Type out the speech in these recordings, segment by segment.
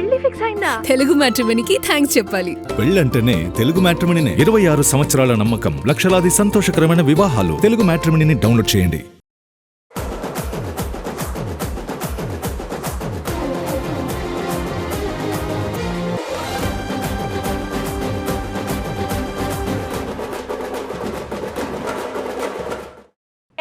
పెళ్లి ఫిక్స్ అయిందా? తెలుగు మ్యాట్రిమోనీకి థ్యాంక్స్ చెప్పాలి. పెళ్ళంటేనే తెలుగు మ్యాట్రిమోనీనే. 26 సంవత్సరాల నమ్మకం, లక్షలాది సంతోషకరమైన వివాహాలు. తెలుగు మ్యాట్రిమోనీని డౌన్లోడ్ చేయండి.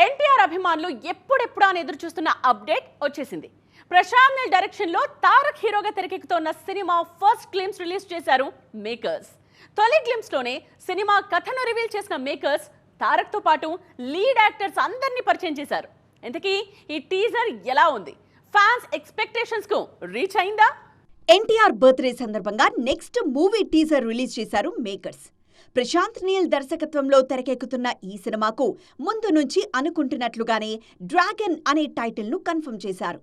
ఎన్టీఆర్ అభిమానులు ఎప్పుడెప్పుడా అని ఎదురు చూస్తున్న అప్డేట్ వచ్చేసింది. ప్రశాంత్ నీల్ డైరెక్షన్ లో తారక్ హీరోగా తెరకెక్కుతున్న సినిమా ఫస్ట్ గ్లిమ్స్ రిలీజ్ చేశారు మేకర్స్. తొలి గ్లిమ్స్ లోనే సినిమా కథను రివీల్ చేసిన మేకర్స్ తారక్ తో పాటు లీడ్ యాక్టర్స్ అందరినీ పరిచయం చేశారు. ఇంతకీ ఈ టీజర్ ఎలా ఉంది? ఫ్యాన్స్ ఎక్స్పెక్టేషన్స్ కు రీచ్ అయిందా? ఎన్టీఆర్ బర్త్డే సందర్భంగా నెక్స్ట్ మూవీ టీజర్ రిలీజ్ చేశారు మేకర్స్. ప్రశాంత్ నీల్ దర్శకత్వంలో తెరకెక్కుతున్న ఈ సినిమాకు ముందు నుంచి అనుకుంటున్నట్లుగానే డ్రాగన్ అనే టైటిల్ ను కన్ఫర్మ్ చేశారు.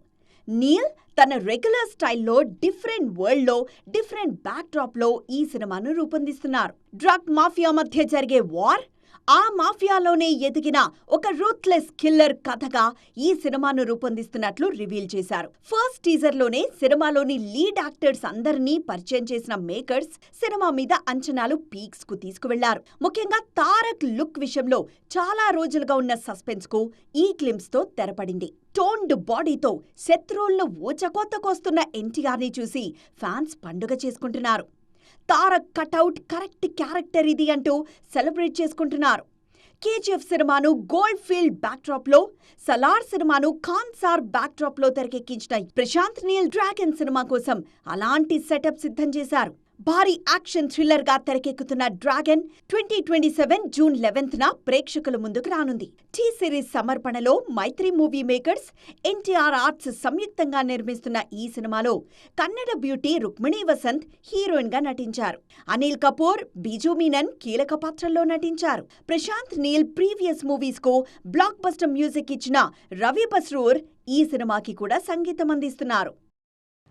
నీల్ తన రెగ్యులర్ స్టైల్లో డిఫరెంట్ వరల్డ్లో డిఫరెంట్ బ్యాక్డ్రాప్లో ఈ సినిమాను రూపొందిస్తున్నారు. డ్రగ్ మాఫియా మధ్య జరిగే వార్, ఆ మాఫియాలోనే ఎదిగిన ఒక రూత్లెస్ కిల్లర్ కథగా ఈ సినిమాను రూపొందిస్తున్నట్లు రివీల్ చేశారు. ఫస్ట్ టీజర్లోనే సినిమాలోని లీడ్ యాక్టర్స్ అందరినీ పరిచయం చేసిన మేకర్స్ సినిమా మీద అంచనాలు పీక్స్ కు తీసుకువెళ్లారు. ముఖ్యంగా తారక్ లుక్ విషయంలో చాలా రోజులుగా ఉన్న సస్పెన్స్ కు ఈ గ్లిమ్స్ తో తెరపడింది. టోన్డ్ బాడీతో శత్రువులను ఊచకోతకొస్తున్న ఎన్టీఆర్ ని చూసి ఫ్యాన్స్ పండుగ చేసుకుంటున్నారు. తారక్ కటౌట్ కరెక్ట్ క్యారెక్టర్ ఇది అంటూ సెలబ్రేట్ చేసుకుంటున్నారు. కేజీఎఫ్ సినిమాను గోల్డ్ ఫీల్డ్ బ్యాక్డ్రాప్ లో, సలార్ సినిమాను ఖాన్సార్ బ్యాక్డ్రాప్ లో తెరకెక్కించిన ప్రశాంత్ నీల్ డ్రాగన్ సినిమా కోసం అలాంటి సెటప్ సిద్ధం చేశారు. భారీ యాక్షన్ థ్రిల్లర్ గా తెరకెక్కుతున్న డ్రాగన్ 2027 జూన్ 11న ప్రేక్షకుల ముందుకు రానుంది. టీ సిరీస్ సమర్పణలో మైత్రి మూవీ మేకర్స్, ఎన్టీఆర్ ఆర్ట్స్ సంయుక్తంగా నిర్మిస్తున్న ఈ సినిమాలో కన్నడ బ్యూటీ రుక్మిణీ వసంత్ హీరోయిన్ గా నటించారు. అనిల్ కపూర్, బిజు మీనన్ కీలక పాత్రల్లో నటించారు. ప్రశాంత్ నీల్ ప్రీవియస్ మూవీస్ కు బ్లాక్ బస్టర్ మ్యూజిక్ ఇచ్చిన రవి బస్రూర్ ఈ సినిమాకి కూడా సంగీతం అందిస్తున్నారు.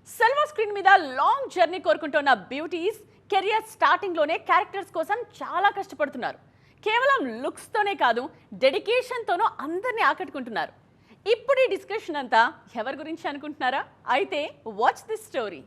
సిల్వర్ స్క్రీన్ మీద లాంగ్ జర్నీ కోరుకుంటున్న బ్యూటీస్ కెరియర్ స్టార్టింగ్ లోనే క్యారెక్టర్స్ కోసం చాలా కష్టపడుతున్నారు. కేవలం లుక్స్ తోనే కాదు, డెడికేషన్ తోనూ అందరినీ ఆకట్టుకుంటున్నారు. ఇప్పుడు ఈ డిస్కషన్ అంతా ఎవరి గురించి అనుకుంటున్నారా? అయితే watch this story.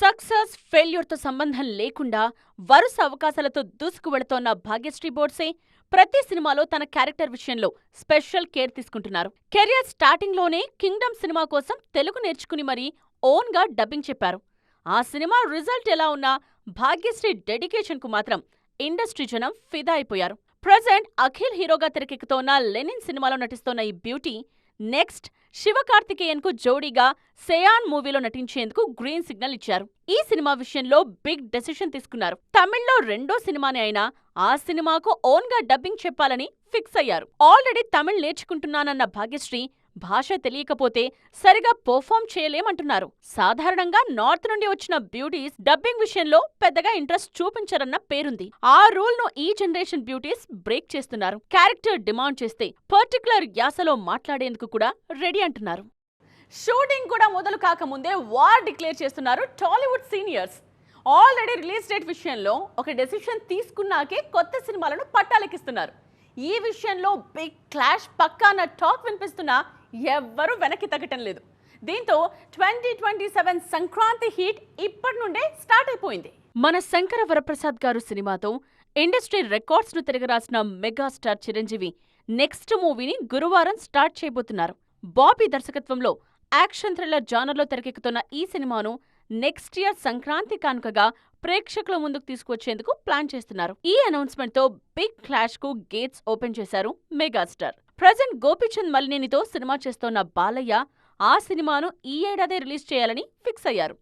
Success failure తో సంబంధం లేకుండా వరుస అవకాశాలతో దూసుకు వెళుతోన్న భాగ్యశ్రీ బోర్సే ప్రతి సినిమాలో తన క్యారెక్టర్ విషయంలో స్పెషల్ కేర్ తీసుకుంటున్నారు. కెరియర్ స్టార్టింగ్ లోనే కింగ్డమ్ సినిమా కోసం తెలుగు నేర్చుకుని మరీ ఓన్ గా డబ్బింగ్ చెప్పారు. ఆ సినిమా రిజల్ట్ ఎలా ఉన్నా భాగ్యశ్రీ డెడికేషన్ కు మాత్రం ఇండస్ట్రీ జనం ఫిదా అయిపోయారు. ప్రెజెంట్ అఖిల్ హీరోగా తెరకెక్కుతోన్న లెనిన్ సినిమాలో నటిస్తోన్న ఈ బ్యూటీ నెక్స్ట్ శివకార్తికేయన్ కు జోడీగా సెయాన్ మూవీలో నటించేందుకు గ్రీన్ సిగ్నల్ ఇచ్చారు. ఈ సినిమా విషయంలో బిగ్ డెసిషన్ తీసుకున్నారు. తమిళ్లో రెండో సినిమానే అయినా ఆ సినిమాకు ఓన్ గా డబ్బింగ్ చెప్పాలని ఫిక్స్ అయ్యారు. ఆల్రెడీ తమిళ్ నేర్చుకుంటున్నానన్న భాగ్యశ్రీ భాష తెలియకపోతే సరిగా పర్ఫామ్ చేయలేమంటున్నారు. సాధారణంగా నార్త్ నుండి వచ్చిన బ్యూటీస్ డబ్బింగ్ విషయంలో పెద్దగా ఇంట్రెస్ట్ చూపించరన్న పేరుంది. ఆ రూల్ ను ఈ జనరేషన్ బ్యూటీస్ బ్రేక్ చేస్తున్నారు. క్యారెక్టర్ డిమాండ్ చేస్తే పర్టికులర్ యాసలో మాట్లాడేందుకు కూడా రెడీ అంటున్నారు. షూటింగ్ కూడా మొదలు కాకముందే వార్ డిక్లేర్ చేస్తున్నారు Tollywood seniors. Already release date విషయంలో ఒక డెసిషన్ తీసుకున్నాకే కొత్త సినిమాలను పట్టాలెక్కిస్తున్నారు. ఈ విషయంలో బిగ్ క్లాష్ పక్కా అన్న టాక్ వినిపిస్తున్నా ఎవ్వరూ వెనక్కి తగ్గటం లేదు. దీంతో 2027 సంక్రాంతి హీట్ ఇప్పటి నుండే స్టార్ట్ అయిపోయింది. మన శంకర వరప్రసాద్ గారు సినిమాతో ఇండస్ట్రీ రికార్డ్స్ ను తిరగరాసిన మెగాస్టార్ చిరంజీవి నెక్స్ట్ మూవీని గురువారం స్టార్ట్ చేయబోతున్నారు. బాబీ దర్శకత్వంలో యాక్షన్ థ్రిల్లర్ జానర్లో తెరకెక్కుతున్న ఈ సినిమాను నెక్స్ట్ ఇయర్ సంక్రాంతి కానుకగా ప్రేక్షకుల ముందుకు తీసుకొచ్చేందుకు ప్లాన్ చేస్తున్నారు. ఈ అనౌన్స్మెంట్ తో బిగ్ క్లాష్ కు గేట్స్ ఓపెన్ చేశారు మెగాస్టార్. ప్రెజెంట్ గోపీచంద్ మలినేనితో సినిమా చేస్తోన్న బాలయ్య ఆ సినిమాను ఈ ఏడాదే రిలీజ్ చేయాలని ఫిక్స్ అయ్యారు.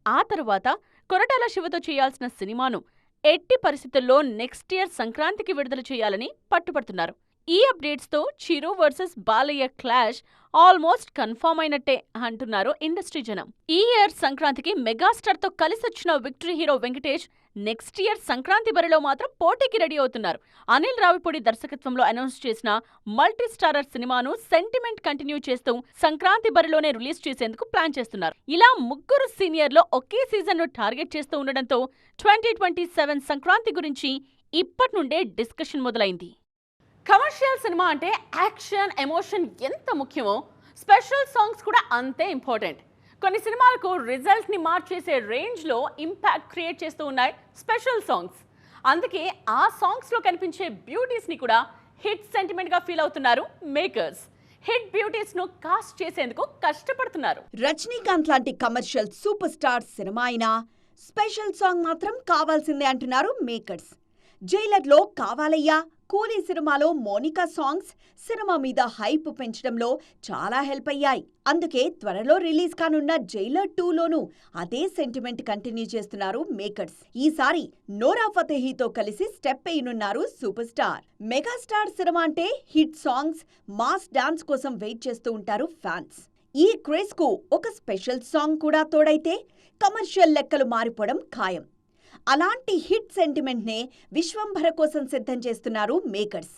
ఆ తరువాత కొరటాల శివతో చేయాల్సిన సినిమాను ఎట్టి పరిస్థితుల్లో నెక్స్ట్ ఇయర్ సంక్రాంతికి విడుదల చేయాలని పట్టుపడుతున్నారు. ఈ అప్డేట్స్ తో Chiru versus Balayya clash almost confirm అయినట్టే అంటున్నారు ఇండస్ట్రీ జనం. ఈ ఇయర్ సంక్రాంతికి మెగాస్టార్ తో కలిసొచ్చిన victory hero Venkatesh next year Sankranti బరిలో మాత్రం పోటీకి రెడీ అవుతున్నారు. అనిల్ రావిపూడి దర్శకత్వంలో అనౌన్స్ చేసిన మల్టీ స్టారర్ సినిమాను సెంటిమెంట్ కంటిన్యూ చేస్తూ సంక్రాంతి బరిలోనే రిలీజ్ చేసేందుకు ప్లాన్ చేస్తున్నారు. ఇలా ముగ్గురు సీనియర్లో ఒకే సీజన్ ను టార్గెట్ చేస్తూ ఉండడంతో 2027 సంక్రాంతి గురించి ఇప్పటి నుండే డిస్కషన్ మొదలైంది. కమర్షియల్ సినిమా అంటే యాక్షన్, ఎమోషన్ ఎంత ముఖ్యమో స్పెషల్ సాంగ్స్ కూడా అంతే ఇంపార్టెంట్. కొన్ని సినిమాలకు రిజల్ట్ ని మార్చేసే రేంజ్ లో ఇంపాక్ట్ క్రియేట్ చేస్తూ ఉన్నాయి స్పెషల్ సాంగ్స్. అందుకే ఆ సాంగ్స్ లో కనిపించే బ్యూటీస్ ని కూడా హిట్ సెంటిమెంట్ గా ఫీల్ అవుతున్నారు మేకర్స్. హిట్ బ్యూటీస్ ను కాస్ట్ చేసేందుకు కష్టపడుతున్నారు. రజనీకాంత్ లాంటి కమర్షియల్ సూపర్ స్టార్ సినిమా అయినా స్పెషల్ సాంగ్ మాత్రం కావాల్సిందే అంటున్నారు మేకర్స్. జైలర్లో కావాలయ్యా, కూలీ సినిమాలో మోనికా సాంగ్స్ సినిమా మీద హైప్ పెంచడంలో చాలా హెల్ప్ అయ్యాయి. అందుకే త్వరలో రిలీజ్ కానున్న జైలర్ 2లోనూ అదే సెంటిమెంట్ కంటిన్యూ చేస్తున్నారు మేకర్స్. ఈసారి నోరా ఫతేహీతో కలిసి స్టెప్ వేయనున్నారు సూపర్ స్టార్. మెగాస్టార్ సినిమా అంటే హిట్ సాంగ్స్, మాస్ డాన్స్ కోసం వెయిట్ చేస్తూ ఉంటారు ఫ్యాన్స్. ఈ క్రేజ్ కు ఒక స్పెషల్ సాంగ్ కూడా తోడైతే కమర్షియల్ లెక్కలు మారిపోవడం ఖాయం. అలాంటి హిట్ సెంటిమెంట్నే విశ్వంభర కోసం సిద్ధం చేస్తున్నారు మేకర్స్.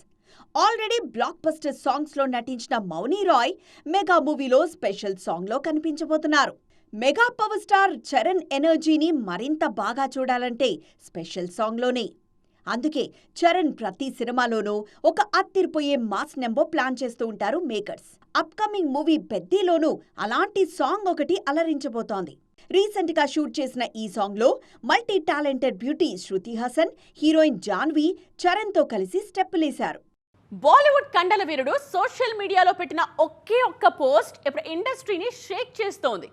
ఆల్రెడీ బ్లాక్ బస్టర్ సాంగ్స్లో నటించిన మౌనీ రాయ్ మెగా మూవీలో స్పెషల్ సాంగ్లో కనిపించబోతున్నారు. మెగా పవర్ స్టార్ చరణ్ ఎనర్జీని మరింత బాగా చూడాలంటే స్పెషల్ సాంగ్లోనే. అందుకే చరణ్ ప్రతి సినిమాలోనూ ఒక అత్తిరిపోయే మాస్ నెంబర్ ప్లాన్ చేస్తూ ఉంటారు మేకర్స్. అప్కమింగ్ మూవీ పెద్దీలోనూ అలాంటి సాంగ్ ఒకటి అలరించబోతోంది. రీసెంట్ గా షూట్ చేసిన ఈ సాంగ్ లో multi talented beauty Shruti Haasan, heroine Janhvi Charan తో కలిసి స్టెప్పులేశారు. బాలీవుడ్ కండల వీరుడు సోషల్ మీడియాలో పెట్టిన ఒకే ఒక్క పోస్ట్ ఇప్పుడు ఇండస్ట్రీని షేక్ చేస్తోంది.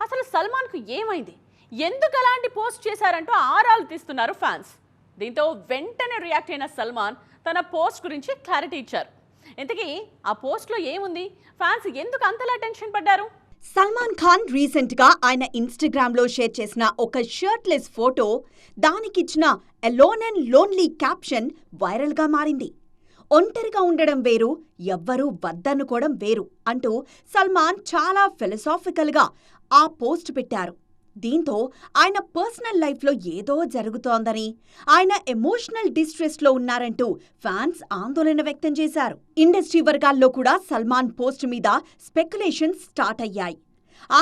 అసలు సల్మాన్ కు ఏమైంది, ఎందుకు అలాంటి పోస్ట్ చేశారంటూ ఆరాలు తీస్తున్నారు ఫ్యాన్స్. దీంతో వెంటనే రియాక్ట్ అయిన సల్మాన్ తన పోస్ట్ గురించి క్లారిటీ ఇచ్చారు. ఇంతకీ ఆ పోస్ట్ లో ఏముంది, ఫ్యాన్స్ ఎందుకు అంతలా టెన్షన్ పడ్డారు? సల్మాన్ ఖాన్ రీసెంట్ గా ఆయన ఇన్స్టాగ్రామ్ లో షేర్ చేసిన ఒక షర్ట్లెస్ ఫోటో, దానికిచ్చిన alone and lonely caption viral గా మారింది. ఒంటరిగా ఉండడం వేరు, ఎవ్వరూ వద్దనుకోవడం వేరు అంటూ సల్మాన్ చాలా ఫిలసాఫికల్ గా ఆ పోస్ట్ పెట్టారు. దీంతో ఆయన పర్సనల్ లైఫ్లో ఏదో జరుగుతోందని, ఆయన ఎమోషనల్ డిస్ట్రెస్ లో ఉన్నారంటూ ఫ్యాన్స్ ఆందోళన వ్యక్తం చేశారు. ఇండస్ట్రీ వర్గాల్లో కూడా సల్మాన్ పోస్ట్ మీద స్పెక్యులేషన్స్ స్టార్ట్ అయ్యాయి.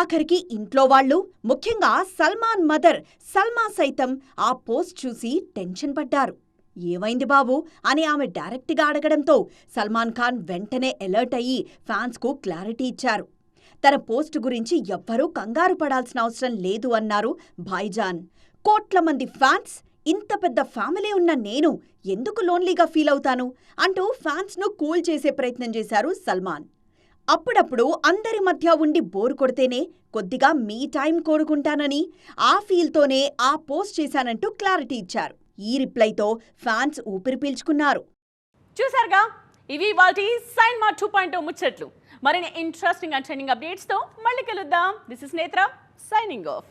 ఆఖరికి ఇంట్లో వాళ్ళు, ముఖ్యంగా సల్మాన్ మదర్ సల్మా సైతం ఆ పోస్ట్ చూసి టెన్షన్ పడ్డారు. ఏమైంది బాబు అని ఆమె డైరెక్ట్గా అడగడంతో సల్మాన్ ఖాన్ వెంటనే అలర్ట్ అయ్యి ఫ్యాన్స్కు క్లారిటీ ఇచ్చారు. తన పోస్ట్ గురించి ఎవ్వరూ కంగారు పడాల్సిన అవసరం లేదు అన్నారు భాయ్జాన్. కోట్ల మంది ఫ్యాన్స్, ఇంత పెద్ద ఫ్యామిలీ ఉన్న నేను ఎందుకు లోన్లీగా ఫీల్ అవుతాను అంటూ ఫ్యాన్స్ను కూల్ చేసే ప్రయత్నం చేశారు సల్మాన్. అప్పుడప్పుడు అందరి మధ్య ఉండి బోరు కొడితేనే కొద్దిగా మీ టైం కోరుకుంటానని, ఆ ఫీల్తోనే ఆ పోస్ట్ చేశానంటూ క్లారిటీ ఇచ్చారు. ఈ రిప్లైతో ఫ్యాన్స్ ఊపిరి పీల్చుకున్నారు. చూసారుగా, ఇవి వాటి సైన్మా 2.0 ముచ్చట్లు. మరిన్ని ఇంట్రెస్టింగ్ అండ్ ట్రెండింగ్ అప్డేట్స్ తో మళ్ళీ కలుద్దాం. దిస్ ఇస్ నేత్ర సైనింగ్ ఆఫ్.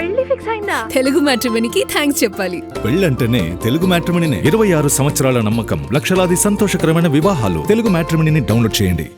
పెళ్లి ఫిక్స్ అయిందా? తెలుగు మ్యాట్రిమోనీకి థ్యాంక్స్ చెప్పాలి. పెళ్ళంటేనే తెలుగు మ్యాట్రిమోనీనే. 26 సంవత్సరాల నమ్మకం, లక్షలాది సంతోషకరమైన వివాహాలు. తెలుగు మ్యాట్రిమోనీని డౌన్లోడ్ చేయండి.